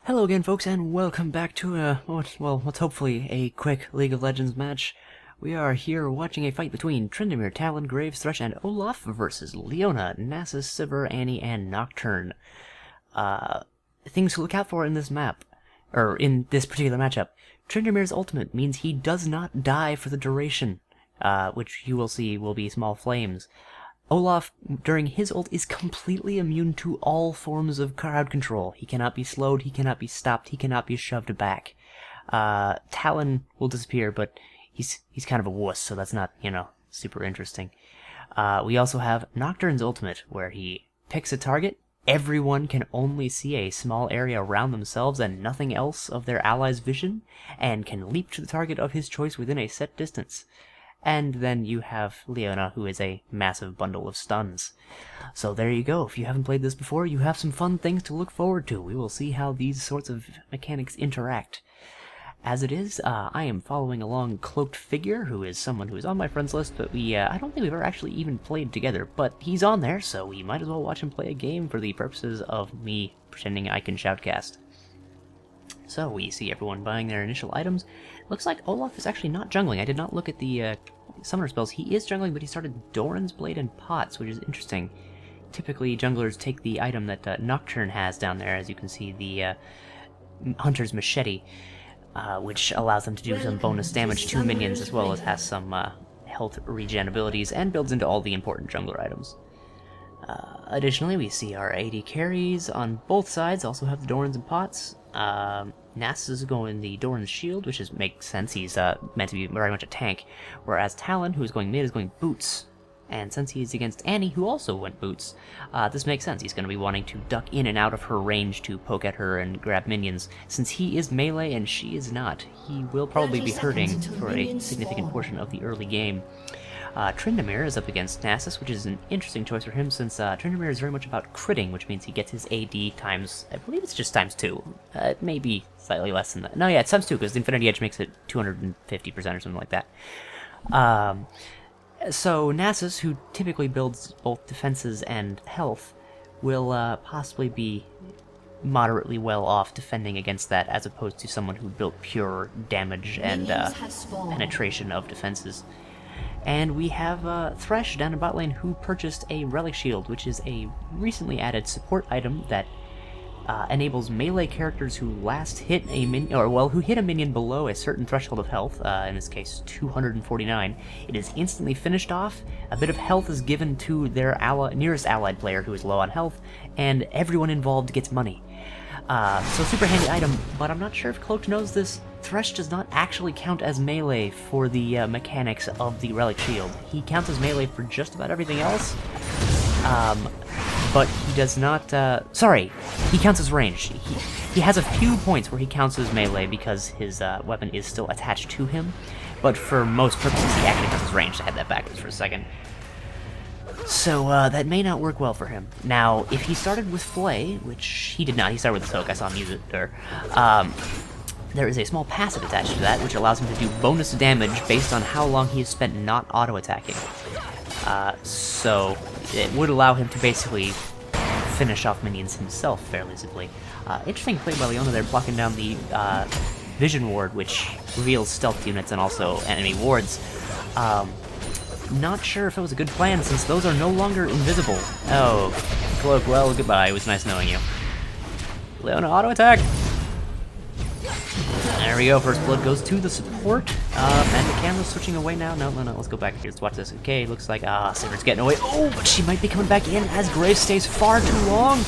Hello again, folks, and welcome back to what's hopefully a quick League of Legends match. We are here watching a fight between Tryndamere, Talon, Graves, Thresh, and Olaf versus Leona, Nasus, Sivir, Annie, and Nocturne. Things to look out for in this map, or in this particular matchup. Tryndamere's ultimate means he does not die for the duration, which you will see will be small flames. Olaf, during his ult, is completely immune to all forms of crowd control. He cannot be slowed, he cannot be stopped, he cannot be shoved back. Talon will disappear, but he's kind of a wuss, so that's not, super interesting. We also have Nocturne's ultimate, where he picks a target. Everyone can only see a small area around themselves and nothing else of their ally's vision, and can leap to the target of his choice within a set distance. And then you have Leona, who is a massive bundle of stuns. So there you go. If you haven't played this before, you have some fun things to look forward to. We will see how these sorts of mechanics interact. As it is, I am following along Cloaked Figure, who is someone who is on my friends list, but I don't think we've ever actually even played together, but he's on there, so we might as well watch him play a game for the purposes of me pretending I can shoutcast. So we see everyone buying their initial items. Looks like Olaf is actually not jungling. I did not look at the summoner spells. He is jungling, but he started Doran's Blade and Pots, which is interesting. Typically, junglers take the item that Nocturne has down there, as you can see, the Hunter's Machete, which allows them to do some bonus damage to minions, as well as has some health regen abilities, and builds into all the important jungler items. Additionally, we see our AD carries on both sides also have the Dorans and Pots. Nasus is going the Doran's Shield, which makes sense. He's meant to be very much a tank, whereas Talon, who is going mid, is going Boots. And since he's against Annie, who also went Boots, this makes sense. He's going to be wanting to duck in and out of her range to poke at her and grab minions. Since he is melee and she is not, he will probably be hurting for a significant portion of the early game. Tryndamere is up against Nasus, which is an interesting choice for him since Tryndamere is very much about critting, which means he gets his AD times, I believe it's just times 2. It may be slightly less than that. No, yeah, it's times 2 because the Infinity Edge makes it 250% or something like that. So Nasus, who typically builds both defenses and health, will possibly be moderately well off defending against that, as opposed to someone who built pure damage and penetration of defenses. And we have Thresh down in bot lane, who purchased a Relic Shield, which is a recently added support item that enables melee characters who last hit a minion, who hit a minion below a certain threshold of health, in this case 249. It is instantly finished off, a bit of health is given to their nearest allied player who is low on health, and everyone involved gets money. So super handy item, but I'm not sure if Cloaked knows this. Thresh does not actually count as melee for the mechanics of the Relic Shield. He counts as melee for just about everything else, but he does not, he counts as ranged. He has a few points where he counts as melee because his weapon is still attached to him, but for most purposes he actually counts as ranged. I had that backwards for a second. So that may not work well for him. Now, if he started with Flay, which he did not, he started with the Soak, I saw him use it there, there is a small passive attached to that, which allows him to do bonus damage based on how long he has spent not auto-attacking. So it would allow him to basically finish off minions himself fairly simply. Interesting play by Leona there, blocking down the Vision Ward, which reveals stealth units and also enemy wards. Not sure if it was a good plan, since those are no longer invisible. Oh, Cloak, well, goodbye. It was nice knowing you. Leona, auto-attack! There we go, first blood goes to the support, and the camera's switching away now. No, let's go back here, let's watch this. Okay, looks like, Sivir's getting away. Oh, but she might be coming back in as Graves stays far too long.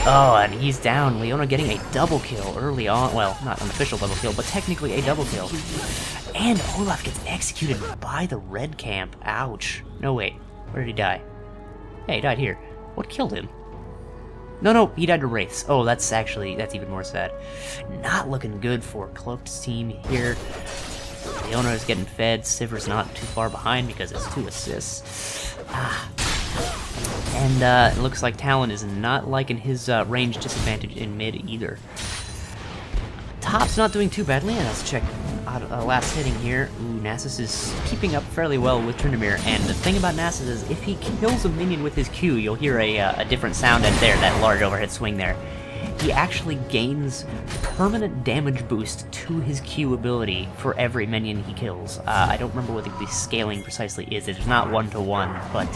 Oh, and he's down. Leona getting a double kill early on. Well, not an official double kill, but technically a double kill. And Olaf gets executed by the red camp. Ouch. No, wait, where did he die? Yeah, he died here. What killed him? No, he died to Wraiths. Oh, that's even more sad. Not looking good for Cloaked's team here. Leona is getting fed. Sivir's not too far behind because it's 2 assists. And it looks like Talon is not liking his range disadvantage in mid either. Top's not doing too badly, and let's check last hitting here. Ooh, Nasus is keeping up fairly well with Tryndamere, and the thing about Nasus is if he kills a minion with his Q, you'll hear a different sound at that large overhead swing there. he actually gains permanent damage boost to his Q ability for every minion he kills. I don't remember what the scaling precisely is. It's not 1-to-1, but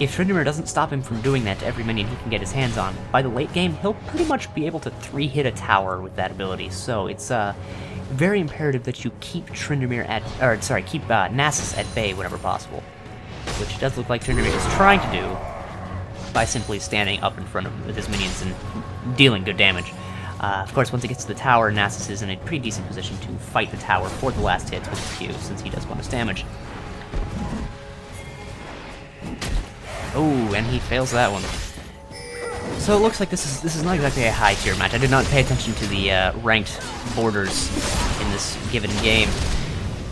if Tryndamere doesn't stop him from doing that to every minion he can get his hands on, by the late game, he'll pretty much be able to 3-hit a tower with that ability. So it's very imperative that you keep Tryndamere keep Nasus at bay whenever possible, which it does look like Tryndamere is trying to do by simply standing up in front of him with his minions and dealing good damage. Of course, once he gets to the tower, Nasus is in a pretty decent position to fight the tower for the last hits with his Q, since he does bonus damage. Oh, and he fails that one. So it looks like this is not exactly a high tier match. I did not pay attention to the ranked borders in this given game,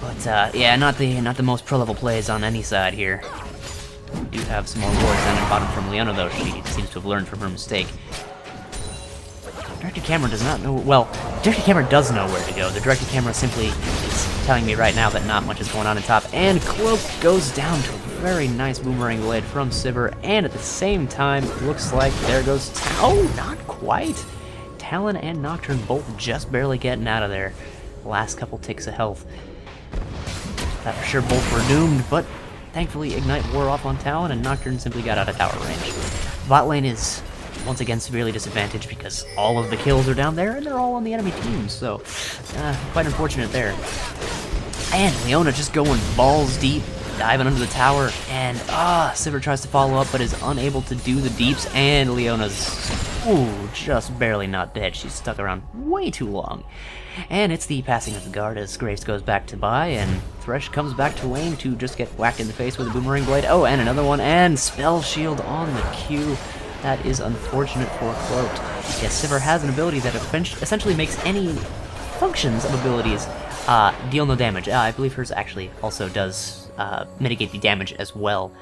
but yeah, not the most pro level plays on any side here. We do have some more wards down and bottom from Leona, though. She seems to have learned from her mistake. Directed camera does not know. Well, directed camera does know where to go. The directed camera simply is telling me right now that not much is going on top. And Cloak goes down to a very nice boomerang blade from Sivir, and at the same time, it looks like there goes oh, not quite. Talon and Nocturne both just barely getting out of there. Last couple ticks of health. Thought for sure both were doomed, but thankfully Ignite wore off on Talon, and Nocturne simply got out of tower range. Bot lane is once again severely disadvantaged because all of the kills are down there, and they're all on the enemy team, so quite unfortunate there. And Leona just going balls deep, diving under the tower, and Sivir tries to follow up but is unable to do the deeps, and Leona's just barely not dead. She's stuck around way too long. And it's the passing of the guard as Graves goes back to buy, and Thresh comes back to lane to just get whacked in the face with a boomerang blade. Oh, and another one, and Spell Shield on the Q. That is unfortunate for Cloaked. Yes, Sivir has an ability that essentially makes any functions of abilities deal no damage. I believe hers actually also does mitigate the damage as well.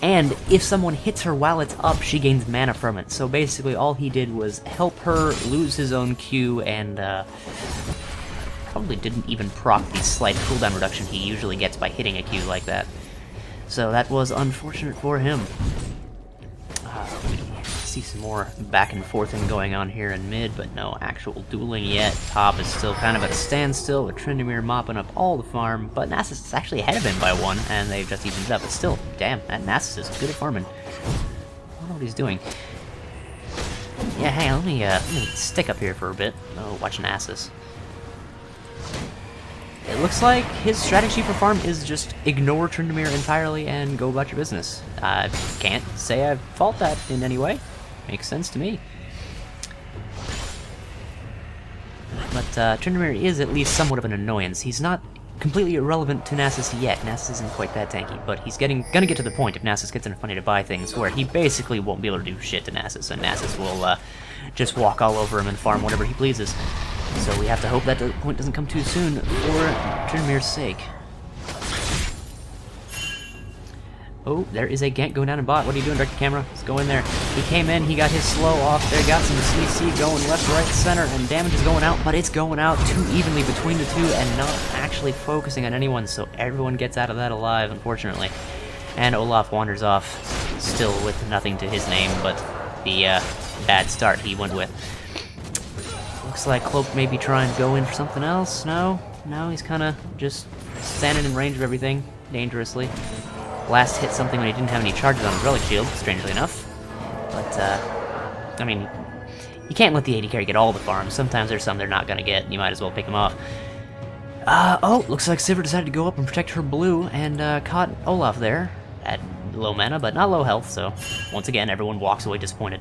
And if someone hits her while it's up, she gains mana from it. So basically all he did was help her lose his own Q, and probably didn't even proc the slight cooldown reduction he usually gets by hitting a Q like that. So that was unfortunate for him. We see some more back and forthing going on here in mid, but no actual dueling yet. Top is still kind of at a standstill with Tryndamere mopping up all the farm, but Nasus is actually ahead of him by one, and they've just evened it up. But still, damn, that Nasus is good at farming. I don't know what he's doing. Yeah, hang on, let me stick up here for a bit. Oh, watch Nasus. It looks like his strategy for farm is just ignore Tryndamere entirely and go about your business. I can't say I fault that in any way. Makes sense to me. But Tryndamere is at least somewhat of an annoyance. He's not completely irrelevant to Nasus yet. Nasus isn't quite that tanky, but he's gonna get to the point if Nasus gets enough money to buy things where he basically won't be able to do shit to Nasus, and Nasus will just walk all over him and farm whatever he pleases. So we have to hope that the point doesn't come too soon for Tryndamere's sake. Oh, there is a gank going down in bot. What are you doing, directed camera? Let's go in there. He came in, he got his slow off there, got some CC going left, right, center, and damage is going out, but it's going out too evenly between the two and not actually focusing on anyone, so everyone gets out of that alive, unfortunately. And Olaf wanders off, still with nothing to his name, but the bad start he went with. Looks like Cloak may be trying to go in for something else. No, he's kind of just standing in range of everything, dangerously. Last hit something when he didn't have any charges on his relic shield, strangely enough. But, I mean, you can't let the AD carry get all the farms. Sometimes there's some they're not gonna get, and you might as well pick them off. Oh, looks like Sivir decided to go up and protect her blue, and caught Olaf there at low mana, but not low health, so once again, everyone walks away disappointed,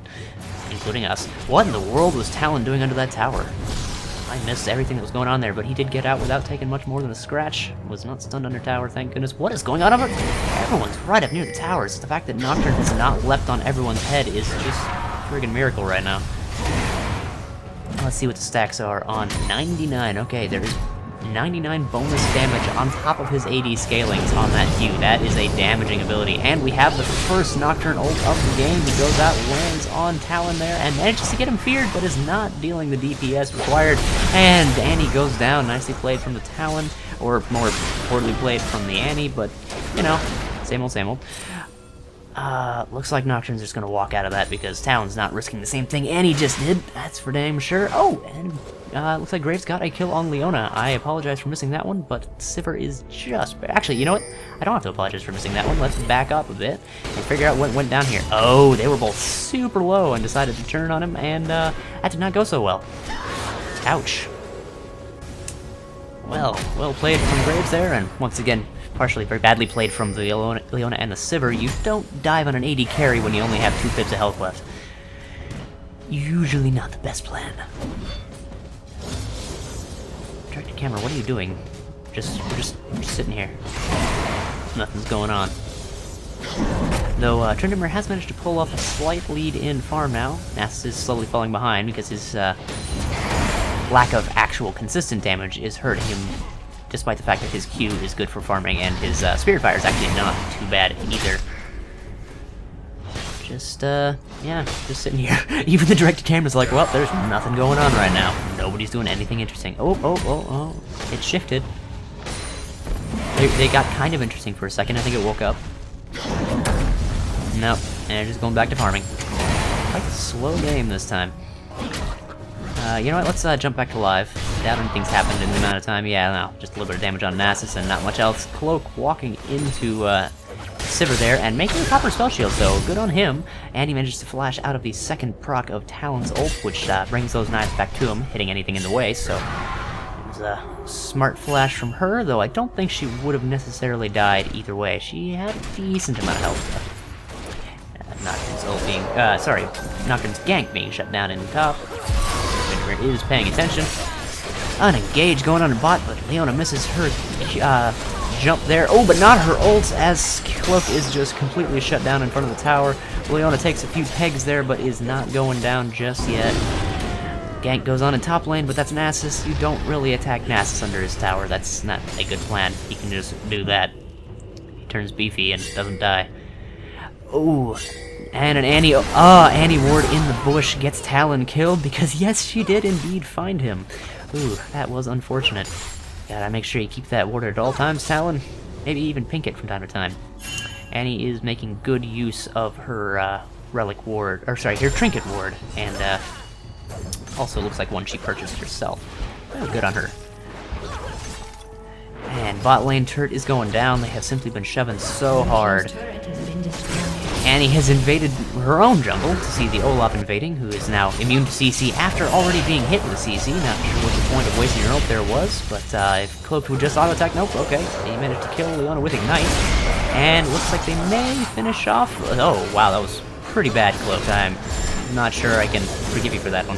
including us. What in the world was Talon doing under that tower? I missed everything that was going on there, but he did get out without taking much more than a scratch. Was not stunned under tower, thank goodness. What is going on over? Everyone's right up near the towers. The fact that Nocturne has not leapt on everyone's head is just a friggin' miracle right now. Let's see what the stacks are on 99. Okay, there is 99 bonus damage on top of his AD scalings on that Q. That is a damaging ability. And we have the first Nocturne ult of the game. He goes out, lands on Talon there, and manages to get him feared, but is not dealing the DPS required. And Annie goes down. Nicely played from the Talon, or more poorly played from the Annie, but, you know, same old, same old. Looks like Nocturne's just gonna walk out of that because Talon's not risking the same thing, and he just did. That's for damn sure. Oh, and looks like Graves got a kill on Leona. I apologize for missing that one, but Sivir is just... Actually, you know what? I don't have to apologize for missing that one. Let's back up a bit and figure out what went down here. Oh, they were both super low and decided to turn on him, and that did not go so well. Ouch. Well played from Graves there, and once again, partially very badly played from the Leona and the Sivir. You don't dive on an AD carry when you only have 2 pips of health left. Usually not the best plan. Directed camera, what are you doing? We're just sitting here. Nothing's going on. Though Tryndamere has managed to pull off a slight lead in farm now. Nasus is slowly falling behind because his lack of actual consistent damage is hurting him, despite the fact that his Q is good for farming and his Spirit Fire is actually not too bad either. Yeah, just sitting here. Even the directed camera's like, well, there's nothing going on right now. Nobody's doing anything interesting. Oh, it shifted. They got kind of interesting for a second. I think it woke up. Nope, and just going back to farming. Quite a slow game this time. You know what, let's jump back to live. Doubt anything's happened in the amount of time. Yeah, no, just a little bit of damage on Nasus and not much else. Cloak walking into Sivir there and making a copper spell shield, so good on him. And he manages to flash out of the second proc of Talon's ult, which brings those knives back to him, hitting anything in the way, so it was a smart flash from her, though I don't think she would have necessarily died either way. She had a decent amount of health left. Nocturne's ult being, Nocturne's gank being shut down in top. Is paying attention. Unengaged going on a bot, but Leona misses her jump there. Oh, but not her ult, as Cloak is just completely shut down in front of the tower. Leona takes a few pegs there, but is not going down just yet. Gank goes on in top lane, but that's Nasus. You don't really attack Nasus under his tower. That's not a good plan. He can just do that. He turns beefy and doesn't die. Oh. And an Annie Ward in the bush gets Talon killed because, yes, she did indeed find him. Ooh, that was unfortunate. Gotta make sure you keep that ward at all times, Talon. Maybe even pink it from time to time. Annie is making good use of her relic ward, or sorry, her trinket ward, and also looks like one she purchased herself. Oh, good on her. And bot lane turret is going down. They have simply been shoving so hard. Annie has invaded her own jungle to see the Olaf invading, who is now immune to CC after already being hit with a CC. Not sure what the point of wasting your ult there was, but if Cloak would just auto-attack, nope, okay. He managed to kill Leona with Ignite, and looks like they may finish off. Oh, wow, that was pretty bad, Cloak. I'm not sure I can forgive you for that one.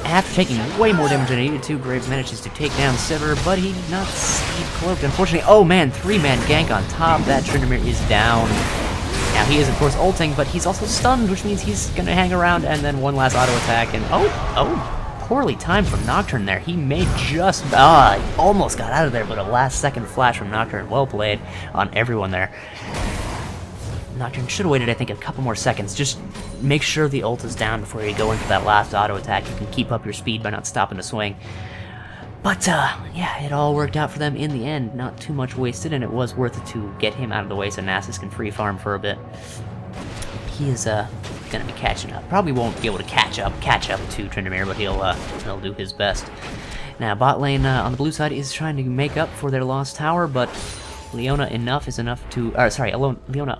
After taking way more damage than he needed to, Graves manages to take down Sivir, but he did not save Cloak. Unfortunately, oh man, 3-man gank on top. That Tryndamere is down. Now he is of course ulting, but he's also stunned, which means he's gonna hang around, and then one last auto attack, and poorly timed from Nocturne there. He may just, he almost got out of there, but a last second flash from Nocturne. Well played on everyone there. Nocturne should have waited, I think, a couple more seconds. Just make sure the ult is down before you go into that last auto attack. You can keep up your speed by not stopping to swing. But, yeah, it all worked out for them in the end. Not too much wasted, and it was worth it to get him out of the way so Nasus can free farm for a bit. He is, gonna be catching up. Probably won't be able to catch up to Tryndamere, but he'll do his best. Now, bot lane on the blue side is trying to make up for their lost tower, but Leona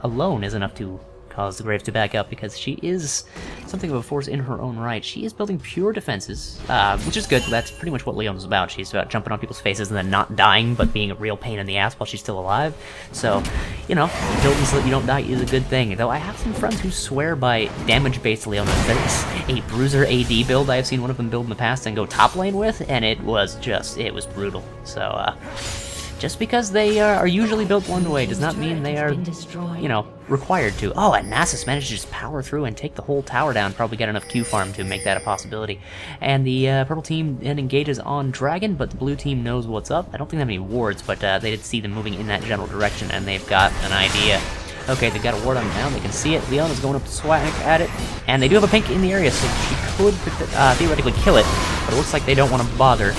alone is enough to cause the Graves to back up, because she is something of a force in her own right. She is building pure defenses, which is good. That's pretty much what Leona's about. She's about jumping on people's faces and then not dying, but being a real pain in the ass while she's still alive. So, you know, building so that you don't die is a good thing. Though I have some friends who swear by damage-based Leona. That is a bruiser AD build I have seen one of them build in the past and go top lane with, and it was brutal. So, just because they are usually built one way does not mean they are, you know, required to. Oh, and Nasus managed to just power through and take the whole tower down. Probably got enough Q farm to make that a possibility. And the purple team then engages on Dragon, but the blue team knows what's up. I don't think they have any wards, but they did see them moving in that general direction, and they've got an idea. Okay, they've got a ward on them now. They can see it. Leona's going up to swag at it. And they do have a pink in the area, so she could theoretically kill it, but it looks like they don't want to bother.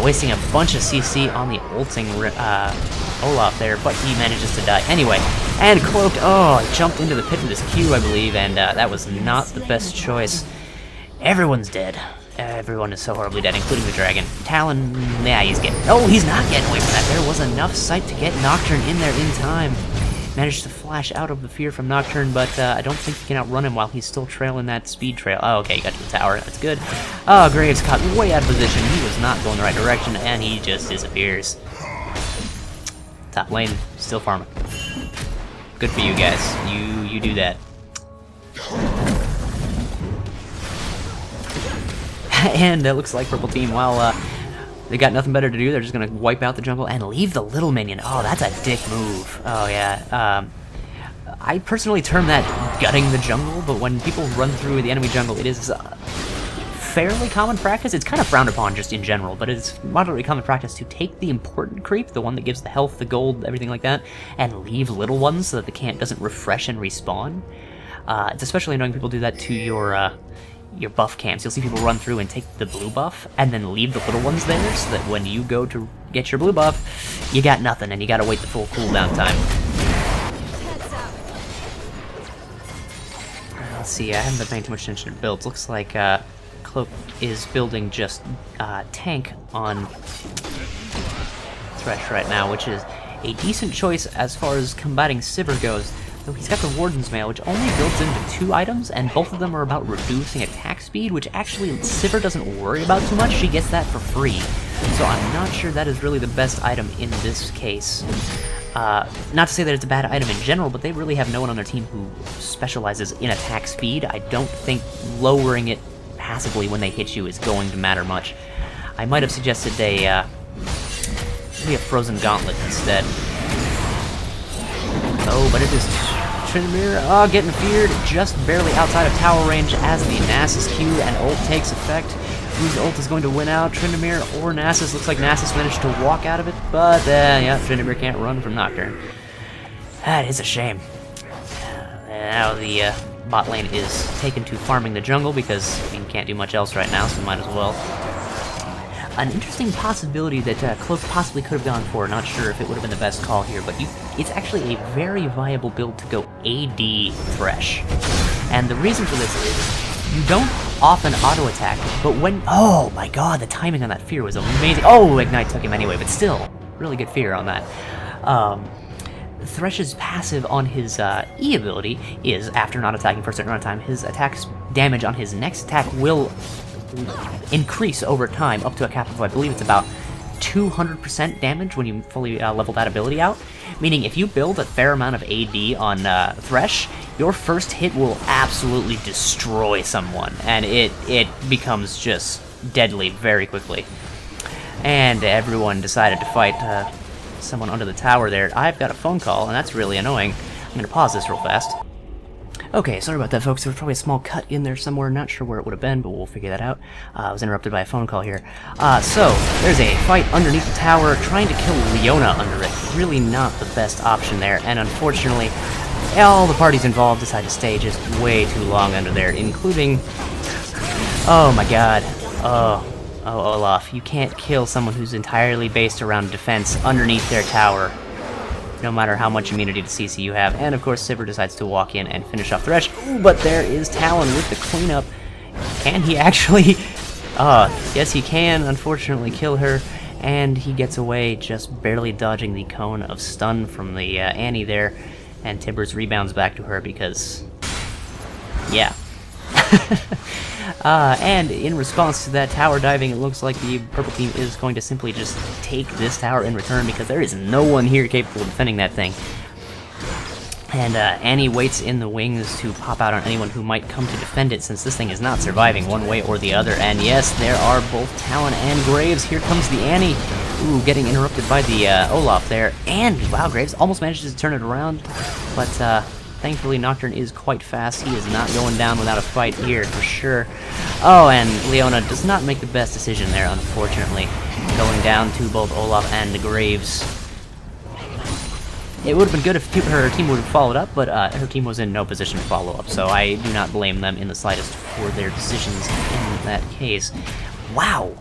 Wasting a bunch of CC on the ulting Olaf there, but he manages to die. Anyway, And cloaked. Oh, jumped into the pit with his Q, I believe, and that was not the best choice. Everyone's dead. Everyone is so horribly dead, including the dragon. Talon, yeah, he's getting... Oh, he's not getting away from that. There was enough sight to get Nocturne in there in time. Managed to flash out of the fear from Nocturne, but I don't think he can outrun him while he's still trailing that speed trail. Oh, okay, he got to the tower. That's good. Oh, Graves caught way out of position. He was not going the right direction, and he just disappears. Top lane, still farming. Good for you guys. You do that. And it looks like purple team, while they got nothing better to do, they're just gonna wipe out the jungle and leave the little minion. Oh, that's a dick move. Oh yeah. I personally term that gutting the jungle, but when people run through the enemy jungle, it is fairly common practice. It's kind of frowned upon just in general, but it's moderately common practice to take the important creep, the one that gives the health, the gold, everything like that, and leave little ones so that the camp doesn't refresh and respawn. It's especially annoying people do that to your buff camps. You'll see people run through and take the blue buff and then leave the little ones there so that when you go to get your blue buff, you got nothing and you gotta wait the full cooldown time. Let's see, I haven't been paying too much attention to builds. Looks like Cloak is building just tank on Thresh right now, which is a decent choice as far as combating Sivir goes. Though he's got the Warden's Mail, which only builds into 2 items, and both of them are about reducing attack speed, which actually Sivir doesn't worry about too much. She gets that for free. So I'm not sure that is really the best item in this case. Not to say that it's a bad item in general, but they really have no one on their team who specializes in attack speed. I don't think lowering it passively when they hit you is going to matter much. I might have suggested maybe a Frozen Gauntlet instead. Oh, but it is Trinket, getting feared just barely outside of tower range as the Nasus Q and ult takes effect. Whose ult is going to win out, Tryndamere or Nasus? Looks like Nasus managed to walk out of it, but yeah, Tryndamere can't run from Nocturne. That is a shame. Now the bot lane is taken to farming the jungle because you can't do much else right now, so might as well. An interesting possibility that Cloak possibly could have gone for, not sure if it would have been the best call here, but it's actually a very viable build to go AD Thresh. And the reason for this is, you don't often auto-attack, but when... Oh my god, the timing on that fear was amazing. Oh, Ignite took him anyway, but still, really good fear on that. Thresh's passive on his E ability is, after not attacking for a certain amount of time, his attack's damage on his next attack will increase over time up to a cap of, I believe it's about 200% damage when you fully level that ability out. Meaning if you build a fair amount of AD on Thresh, your first hit will absolutely destroy someone, and it becomes just deadly very quickly. And everyone decided to fight someone under the tower there. I've got a phone call, and that's really annoying. I'm going to pause this real fast. Okay, sorry about that, folks. There was probably a small cut in there somewhere. Not sure where it would have been, but we'll figure that out. I was interrupted by a phone call here. So, there's a fight underneath the tower, trying to kill Leona under it. Really not the best option there, and unfortunately, all the parties involved decide to stay just way too long under there, including... Oh my god. Oh, Olaf, you can't kill someone who's entirely based around defense underneath their tower, no matter how much immunity to CC you have. And of course, Sivir decides to walk in and finish off Thresh. Ooh, but there is Talon with the cleanup. Can he actually... yes he can, unfortunately, kill her. And he gets away, just barely dodging the cone of stun from the Annie there. And Tibbers rebounds back to her because... yeah. And in response to that tower diving, it looks like the purple team is going to simply just take this tower in return because there is no one here capable of defending that thing. And Annie waits in the wings to pop out on anyone who might come to defend it, since this thing is not surviving one way or the other. And yes, there are both Talon and Graves. Here comes the Annie. Ooh, getting interrupted by the Olaf there. And, wow, Graves almost manages to turn it around, but thankfully, Nocturne is quite fast. He is not going down without a fight here, for sure. Oh, and Leona does not make the best decision there, unfortunately. Going down to both Olaf and the Graves. It would have been good if her team would have followed up, but her team was in no position to follow up, so I do not blame them in the slightest for their decisions in that case. Wow!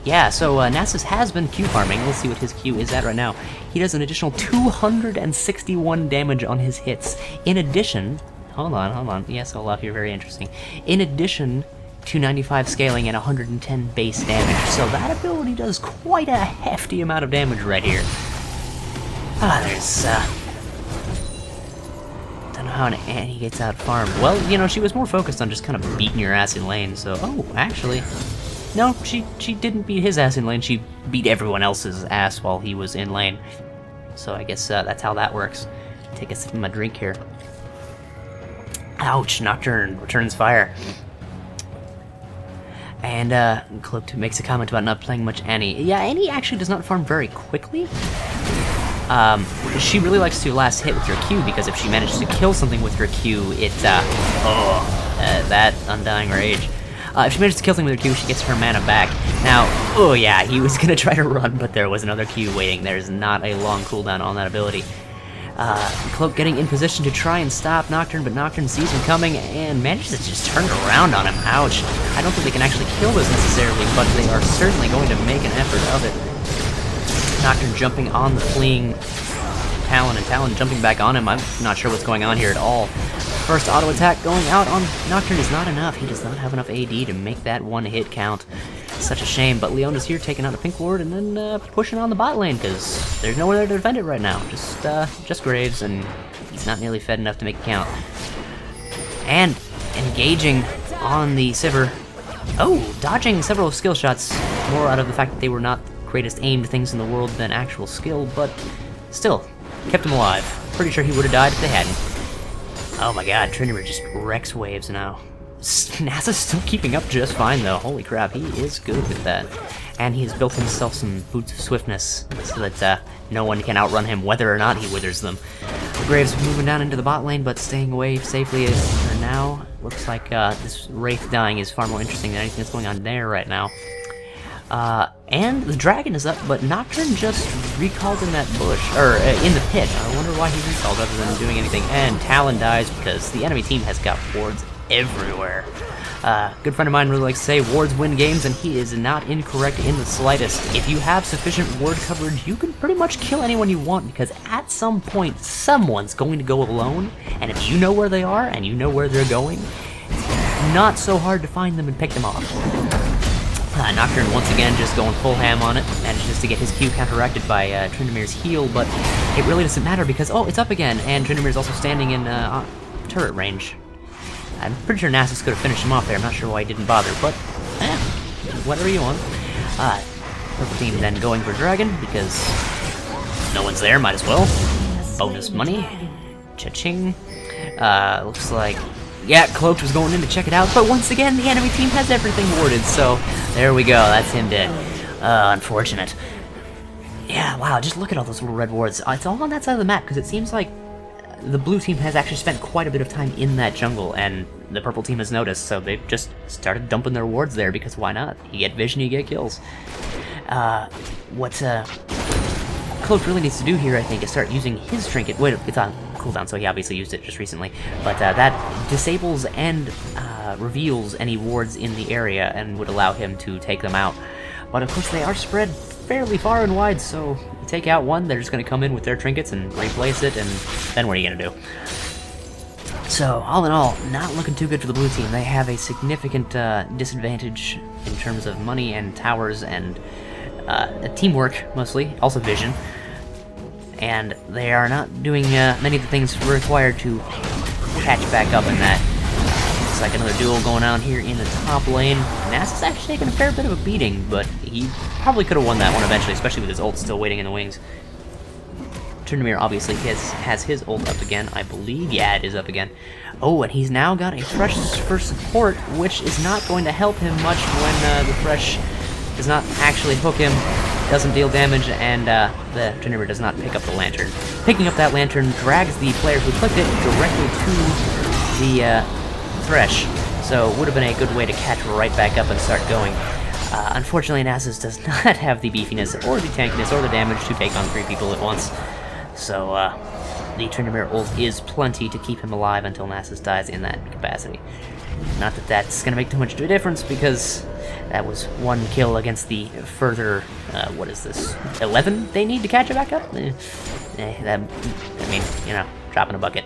Yeah, so Nasus has been Q farming. Let's see what his Q is at right now. He does an additional 261 damage on his hits. In addition, hold on. Yes, Olaf, you're very interesting. In addition to 95 scaling and 110 base damage. So that ability does quite a hefty amount of damage right here. There's, don't know how Annie gets out farmed. Well, you know, she was more focused on just kind of beating your ass in lane, so... Oh, actually... No, she didn't beat his ass in lane, she beat everyone else's ass while he was in lane. So I guess that's how that works. Take a sip of my drink here. Ouch, Nocturne returns fire. And Cloaked makes a comment about not playing much Annie. Yeah, Annie actually does not farm very quickly. She really likes to last hit with her Q, because if she manages to kill something with her Q, that Undying Rage. If she manages to kill something with her Q, she gets her mana back. Now, oh yeah, he was gonna try to run, but there was another Q waiting. There's not a long cooldown on that ability. Cloak getting in position to try and stop Nocturne, but Nocturne sees him coming and manages to just turn it around on him. Ouch. I don't think they can actually kill this necessarily, but they are certainly going to make an effort of it. Nocturne jumping on the fleeing Talon, and Talon jumping back on him. I'm not sure what's going on here at all. First auto attack going out on Nocturne is not enough. He does not have enough AD to make that one hit count. Such a shame, but Leona's here taking out a pink ward and then pushing on the bot lane, because there's no one there to defend it right now. Just Graves, and he's not nearly fed enough to make it count. And engaging on the Sivir. Oh, dodging several skill shots, more out of the fact that they were not the greatest aimed things in the world than actual skill, but still, kept him alive. Pretty sure he would have died if they hadn't. Oh my god, Trinket just wrecks waves now. NASA's still keeping up just fine, though. Holy crap, he is good with that. And he has built himself some boots of swiftness, so that no one can outrun him, whether or not he withers them. Graves moving down into the bot lane, but staying away safely for now. Looks like this Wraith dying is far more interesting than anything that's going on there right now. And the dragon is up, but Nocturne just recalled in that bush, or in the pit. I wonder why he recalled other than doing anything. And Talon dies because the enemy team has got wards everywhere. Good friend of mine really likes to say wards win games, and he is not incorrect in the slightest. If you have sufficient ward coverage, you can pretty much kill anyone you want, because at some point, someone's going to go alone, and if you know where they are, and you know where they're going, it's not so hard to find them and pick them off. Nocturne once again just going full ham on it, manages to get his Q counteracted by Trindamir's heal, but it really doesn't matter because, oh, it's up again, and Trindamir's also standing in turret range. I'm pretty sure Nasus could have finished him off there. I'm not sure why he didn't bother, but whatever you want. Purple team then going for Dragon because no one's there, might as well. Bonus money. Cha-ching. Looks like, yeah, Cloaked was going in to check it out, but once again, the enemy team has everything warded, so there we go. That's him dead. Unfortunate. Yeah, wow, just look at all those little red wards. It's all on that side of the map, because it seems like the blue team has actually spent quite a bit of time in that jungle, and the purple team has noticed, so they've just started dumping their wards there, because why not? You get vision, you get kills. What Cloak really needs to do here, I think, is start using his trinket. Wait, it's on cooldown, so he obviously used it just recently, but that disables and reveals any wards in the area and would allow him to take them out. But of course they are spread fairly far and wide, so you take out one, they're just going to come in with their trinkets and replace it, and then what are you going to do? So, all in all, not looking too good for the blue team. They have a significant disadvantage in terms of money and towers and teamwork, mostly, also vision. And they are not doing many of the things required to catch back up in that. Looks like another duel going on here in the top lane. Nasus actually taking a fair bit of a beating, but he probably could have won that one eventually, especially with his ult still waiting in the wings. Tryndamere obviously has his ult up again, I believe. Yeah, it is up again. Oh, and he's now got a Thresh for support, which is not going to help him much when the Thresh does not actually hook him, doesn't deal damage, and the Tryndamere does not pick up the Lantern. Picking up that Lantern drags the player who clicked it directly to the Thresh, so it would have been a good way to catch right back up and start going. Unfortunately, Nasus does not have the beefiness, or the tankiness, or the damage to take on 3 people at once. So, the Tryndamere ult is plenty to keep him alive until Nasus dies in that capacity. Not that that's going to make too much of a difference, because That was 1 kill against the further, what is this, 11 they need to catch it back up? That, I mean, you know, drop in a bucket.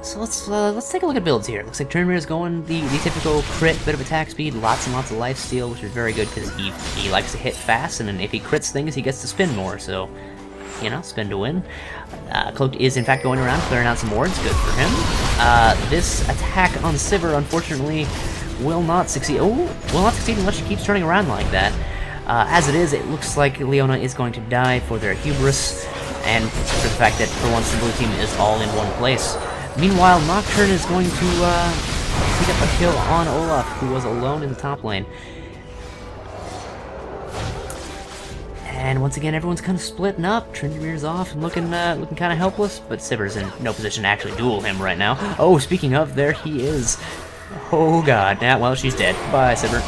So let's take a look at builds here. Looks like Trinket is going the typical crit, bit of attack speed, lots and lots of life steal, which is very good because he likes to hit fast, and then if he crits things, he gets to spin more, so, you know, spin to win. Cloaked is in fact going around clearing out some wards, good for him. This attack on Sivir, unfortunately, will not succeed. Oh, will not succeed unless she keeps turning around like that. As it is, it looks like Leona is going to die for their hubris, and for the fact that for once the blue team is all in one place. Meanwhile, Nocturne is going to pick up a kill on Olaf, who was alone in the top lane. And once again, everyone's kind of splitting up. Trindamir's off and looking kind of helpless, but Sivir's in no position to actually duel him right now. Oh, speaking of, there he is. Oh god, yeah, well, she's dead. Bye, Sivir.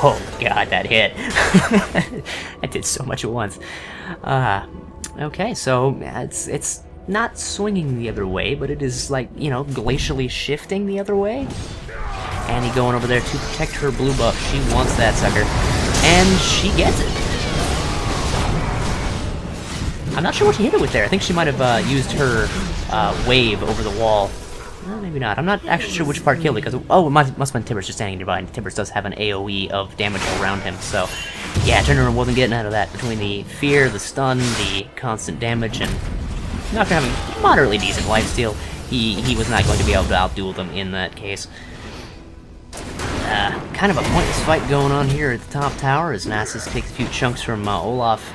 Oh god, that hit. I did so much at once. Okay, so it's not swinging the other way, but it is, like, you know, glacially shifting the other way. Annie going over there to protect her blue buff. She wants that sucker. And she gets it. I'm not sure what she hit it with there. I think she might have used her wave over the wall. Well, maybe not. I'm not actually sure which part killed it, because... Oh, it must have been Tibbers just standing nearby, and Tibbers does have an AoE of damage around him, so... Yeah, Turner wasn't getting out of that. Between the fear, the stun, the constant damage, and... After having moderately decent lifesteal, he was not going to be able to outduel them in that case. Kind of a pointless fight going on here at the top tower as Nasus takes a few chunks from Olaf,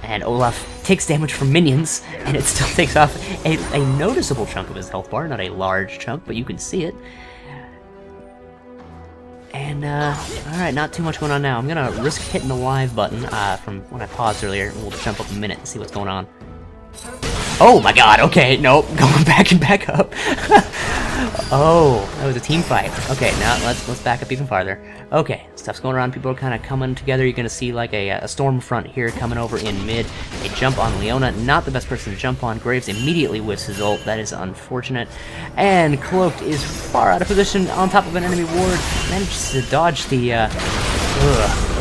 and Olaf takes damage from minions, and it still takes off a noticeable chunk of his health bar, not a large chunk, but you can see it. And, alright, not too much going on now. I'm gonna risk hitting the live button from when I paused earlier. We'll jump up a minute and see what's going on. Oh my god, okay, nope, going back and back up. Oh, that was a team fight. Okay, now let's back up even farther. Okay, stuff's going around, people are kind of coming together. You're going to see like a storm front here coming over in mid. They jump on Leona, not the best person to jump on. Graves immediately whiffs his ult, that is unfortunate. And Cloaked is far out of position on top of an enemy ward. Manages to dodge the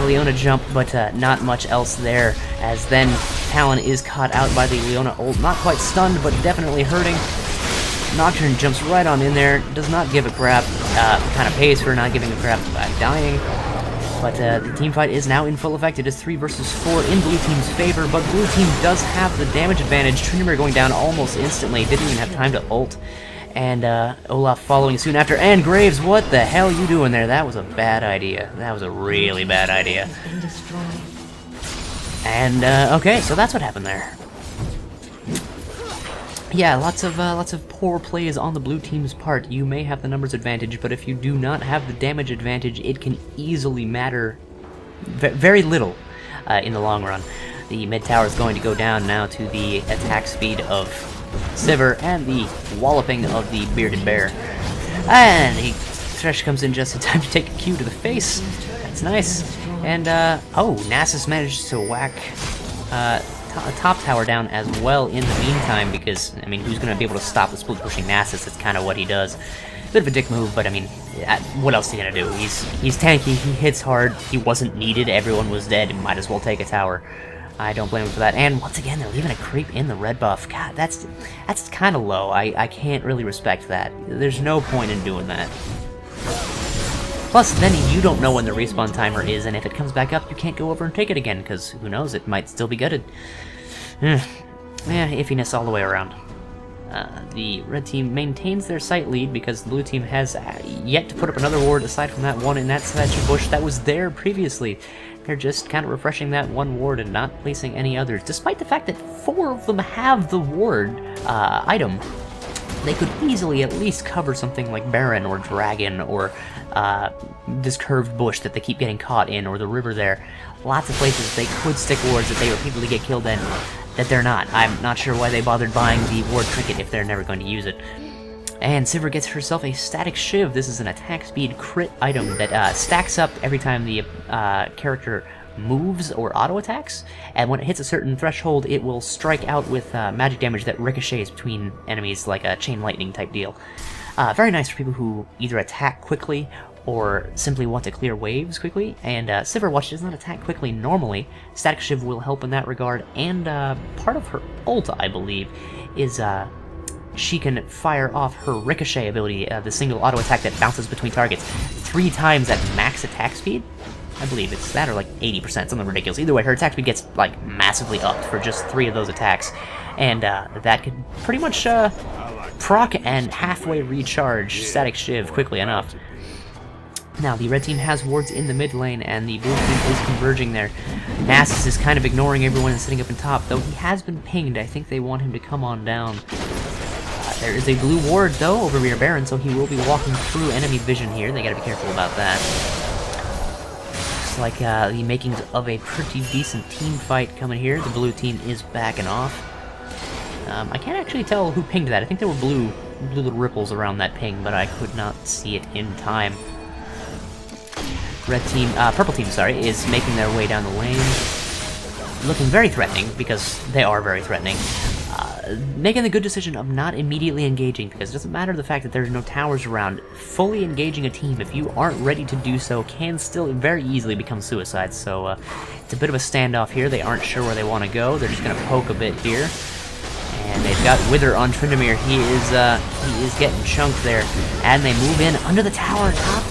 Leona jump, but not much else there, as then Talon is caught out by the Leona ult. Not quite stunned, but definitely hurting. Nocturne jumps right on in there, does not give a crap, kind of pays for not giving a crap by dying. But the team fight is now in full effect. It is 3 versus 4 in blue team's favor, but blue team does have the damage advantage. Trinket going down almost instantly, didn't even have time to ult. And Olaf following soon after. And Graves, what the hell are you doing there? That was a bad idea. That was a really bad idea. And okay, so that's what happened there. Yeah, lots of poor plays on the blue team's part. You may have the numbers advantage, but if you do not have the damage advantage, it can easily matter very little in the long run. The mid tower is going to go down now to the attack speed of Sivir and the walloping of the bearded bear. And Thresh comes in just in time to take a Q to the face. That's nice. And oh, Nasus managed to whack top tower down as well in the meantime, because, I mean, who's going to be able to stop the split pushing Nasus? That's kind of what he does. Bit of a dick move, but I mean, what else is he going to do? He's tanky, he hits hard, he wasn't needed, everyone was dead, he might as well take a tower. I don't blame him for that. And once again, they're leaving a creep in the red buff. God, that's kind of low. I can't really respect that. There's no point in doing that. Plus, then you don't know when the respawn timer is, and if it comes back up, you can't go over and take it again, because who knows, it might still be gutted. Yeah, iffiness all the way around. The red team maintains their site lead because the blue team has yet to put up another ward aside from that one in that statue bush that was there previously. They're just kind of refreshing that one ward and not placing any others, despite the fact that 4 of them have the ward item. They could easily at least cover something like Baron or Dragon or this curved bush that they keep getting caught in, or the river there. Lots of places they could stick wards that they repeatedly get killed in that they're not. I'm not sure why they bothered buying the ward trinket if they're never going to use it. And Sivir gets herself a static shiv. This is an attack speed crit item that stacks up every time the character moves or auto attacks, and when it hits a certain threshold, it will strike out with magic damage that ricochets between enemies, like a chain lightning type deal. Very nice for people who either attack quickly or simply want to clear waves quickly. And Sivir, while she does not attack quickly normally, Static Shiv will help in that regard. And part of her ult, I believe, is she can fire off her Ricochet ability, the single auto attack that bounces between targets 3 times at max attack speed. I believe it's that or like 80%, something ridiculous. Either way, her attack speed gets like massively upped for just 3 of those attacks. And that could pretty much proc and halfway recharge Static Shiv quickly enough. Now, the red team has wards in the mid lane, and the blue team is converging there. Nasus is kind of ignoring everyone and sitting up in top, though he has been pinged. I think they want him to come on down. There is a blue ward, though, over rear Baron, so he will be walking through enemy vision here. They gotta be careful about that. Looks like the makings of a pretty decent team fight coming here. The blue team is backing off. I can't actually tell who pinged that. I think there were blue little ripples around that ping, but I could not see it in time. Purple team, sorry, is making their way down the lane, looking very threatening, because they are very threatening. Making the good decision of not immediately engaging, because it doesn't matter the fact that there's no towers around. Fully engaging a team, if you aren't ready to do so, can still very easily become suicide. So it's a bit of a standoff here. They aren't sure where they want to go. They're just going to poke a bit here. And they've got Wither on Tryndamere. He is getting chunked there. And they move in under the tower top.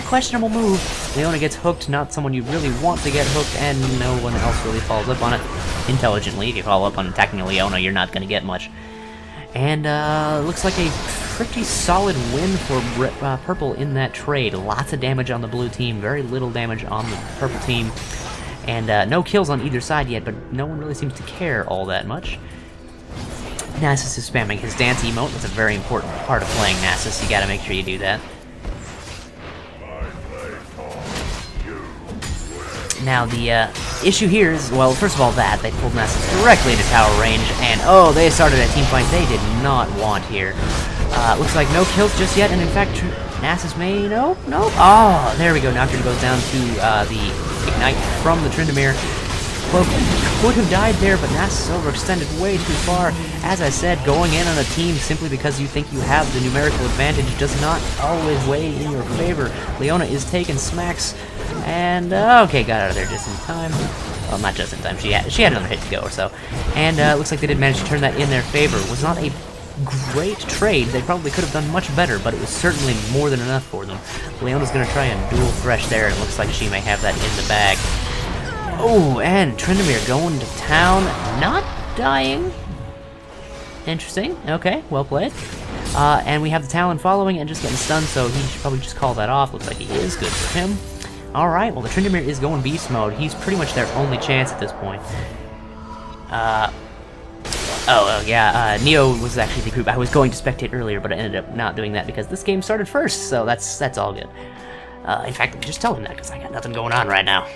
Questionable move. Leona gets hooked, not someone you really want to get hooked, and no one else really follows up on it intelligently. If you follow up on attacking a Leona, you're not going to get much. And looks like a pretty solid win for Purple in that trade. Lots of damage on the blue team, very little damage on the purple team. And no kills on either side yet, but no one really seems to care all that much. Nasus is spamming his dance emote. That's a very important part of playing Nasus. You gotta make sure you do that. Now, the issue here is, well, first of all, that they pulled Nasus directly into tower range, and oh, they started a team fight they did not want here. Looks like no kills just yet, and in fact, Nasus may, no, oh, there we go, Nocturne goes down to the Ignite from the Tryndamere. Cloak could have died there, but Nasus overextended way too far. As I said, going in on a team simply because you think you have the numerical advantage does not always weigh in your favor. Leona is taking smacks, and okay, got out of there just in time. Well, not just in time, she had another hit to go or so. And looks like they did manage to turn that in their favor. It was not a great trade. They probably could have done much better, but it was certainly more than enough for them. Leona's going to try and dual thresh there, and it looks like she may have that in the bag. Oh, and Tryndamere going to town, not dying. Interesting. Okay, well played. And we have the Talon following and just getting stunned, so he should probably just call that off. Looks like he is. Good for him. Alright, well the Tryndamere is going beast mode. He's pretty much their only chance at this point. Neo was actually the group I was going to spectate earlier, but I ended up not doing that because this game started first, so that's all good. In fact, just tell him that, because I got nothing going on right now.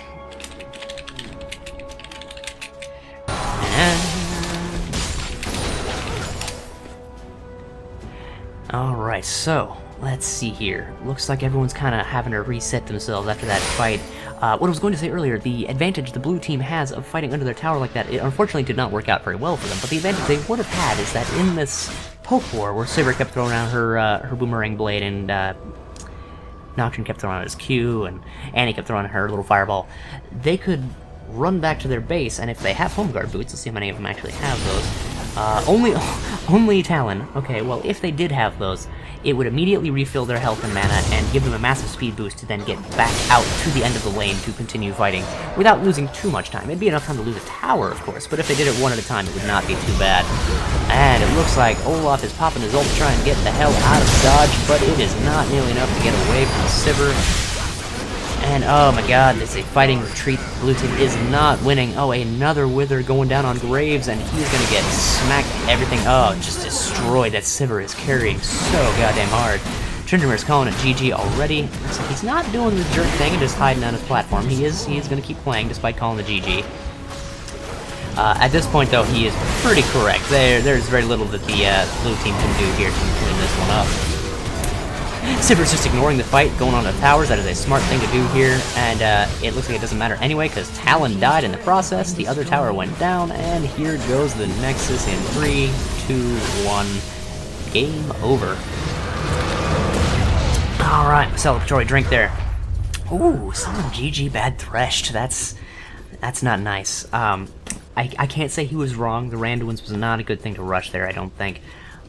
Alright, so, let's see here. Looks like everyone's kind of having to reset themselves after that fight. What I was going to say earlier, the advantage the blue team has of fighting under their tower like that, it unfortunately did not work out very well for them, but the advantage they would have had is that in this poke war, where Sivir kept throwing around her boomerang blade, and Nocturne kept throwing out his Q, and Annie kept throwing her little fireball, they could run back to their base, and if they have home guard boots, let's see how many of them actually have those. Only Talon. Okay, well, if they did have those, it would immediately refill their health and mana and give them a massive speed boost to then get back out to the end of the lane to continue fighting without losing too much time. It'd be enough time to lose a tower, of course, but if they did it one at a time, it would not be too bad. And it looks like Olaf is popping his ult to try and get the hell out of dodge, but it is not nearly enough to get away from Sivir. And oh my god, it's a fighting retreat. Blue team is not winning. Oh, another Wither going down on Graves, and he's gonna get smacked. Everything, oh, just destroyed. That Sivir is carrying so goddamn hard. Tryndamere's calling it GG already. Looks like he's not doing the jerk thing and just hiding on his platform. He is gonna keep playing despite calling the GG. At this point, though, he is pretty correct. There's very little that the blue team can do here to clean this one up. Sivir's just ignoring the fight, going on the towers. That is a smart thing to do here, and it looks like it doesn't matter anyway, because Talon died in the process, the other tower went down, and here goes the Nexus in 3, 2, 1. Game over. Alright. time. A celebratory drink there. Ooh, someone GG bad threshed. That's not nice. I can't say he was wrong. The Randuins was not a good thing to rush there, I don't think.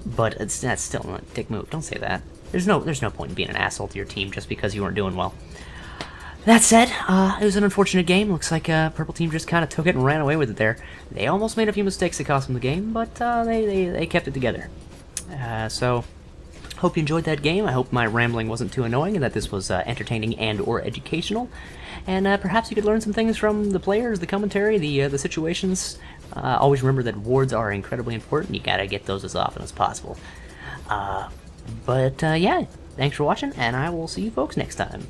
But that's still a dick move. Don't say that. There's no point in being an asshole to your team just because you weren't doing well. That said, it was an unfortunate game. Looks like Purple Team just kind of took it and ran away with it there. They almost made a few mistakes that cost them the game, but they kept it together. So, hope you enjoyed that game. I hope my rambling wasn't too annoying and that this was entertaining and or educational. And perhaps you could learn some things from the players, the commentary, the situations. Always remember that wards are incredibly important. You gotta get those as often as possible. But yeah, thanks for watching, and I will see you folks next time.